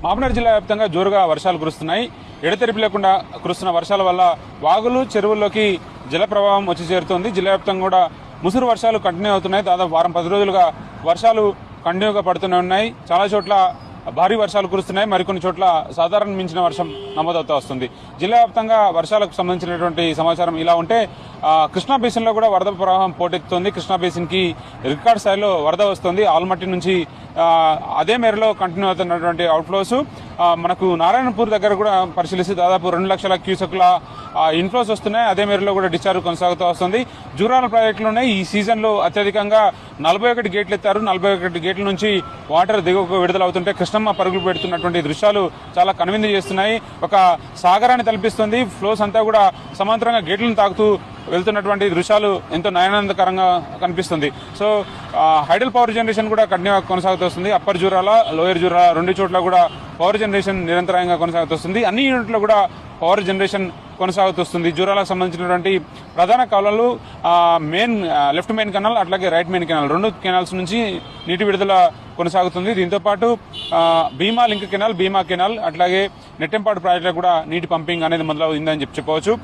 మామనాడు జిల్లా వ్యాప్తంగా జోరుగా వర్షాలు కురుస్తున్నాయి. ఎడతెరిపి లేకుండా కురుస్తున్న వర్షాల వల్ల వాగులు చెరువుల్లోకి జల ప్రవాహం వచ్చి చేరుతోంది. జిల్లా వ్యాప్తంగా కూడా ముసురు వర్షాలు కంటిన్యూ అవుతున్నాయి. దాదాపు వారం 10 రోజులుగా వర్షాలు కంటిన్యూగా పడుతూనే ఉన్నాయి. చాలా చోట్ల భారీ వర్షాలు కురుస్తున్నాయి. మరికొన్ని చోట్ల సాధారణ మించిన వర్షం నమోదవుతూ వస్తుంది. జిల్లా వ్యాప్తంగా వర్షాలకు సంబంధించినటువంటి సమాచారం ఇలా ఉంటే కృష్ణా బేసిన్ లో కూడా వరద ప్రవాహం పోటెత్తుతోంది. కృష్ణా బేసిన్ కి రికార్డ్ స్థాయిలో వరద వస్తుంది. ఆల్మట్టి నుంచి అదే మేరలో కంటిన్యూ అవుతున్నటువంటి అవుట్ఫ్లోస్ మనకు నారాయణపూర్ దగ్గర కూడా పరిశీలిస్తే దాదాపు 2 లక్షల క్యూసెక్ల ఇన్ఫ్లోస్ వస్తున్నాయి. అదే మేరలో కూడా డిశ్చార్జ్ కొనసాగుతూ వస్తుంది. జూరాల ప్రాజెక్టులోనే ఈ సీజన్ లో అత్యధికంగా 41 గేట్లు ఎత్తారు. 41 గేట్ల నుంచి వాటర్ దిగువకు విడుదలవుతుంటే కృష్ణమ్మ పరుగులు పెడుతున్నటువంటి దృశ్యాలు చాలా కనువిందు చేస్తున్నాయి. ఒక సాగరాన్ని తలపిస్తుంది. ఫ్లోస్ అంతా కూడా సమాంతరంగా గేట్లను తాకుతూ వెళ్తున్నటువంటి దృశ్యాలు ఎంతో నయనానందకరంగా కనిపిస్తుంది. సో హైడల్ పవర్ జనరేషన్ కూడా కంటిన్యూ కొనసాగుతోంది. అప్పర్ జూరాల, లోయర్ జూరాల 2 చోట్ల కూడా పవర్ జనరేషన్ నిరంతరంగా కొనసాగుతోంది. అన్ని యూనిట్లో కూడా పవర్ జనరేషన్ కొనసాగుతోంది. జూరాలకు సంబంధించినటువంటి ప్రధాన కాలువలు లెఫ్ట్ మెయిన్ కెనాల్ అట్లాగే రైట్ మెయిన్ కెనాల్ 2 కెనాల్స్ నుంచి నీటి విడుదల కొనసాగుతుంది. దీంతో పాటు భీమా లింక్ కెనాల్, భీమా కెనాల్ అట్లాగే నెట్టెంపాడు ప్రాజెక్టులో కూడా నీటి పంపింగ్ అనేది మొదలవుతుందని చెప్పవచ్చు.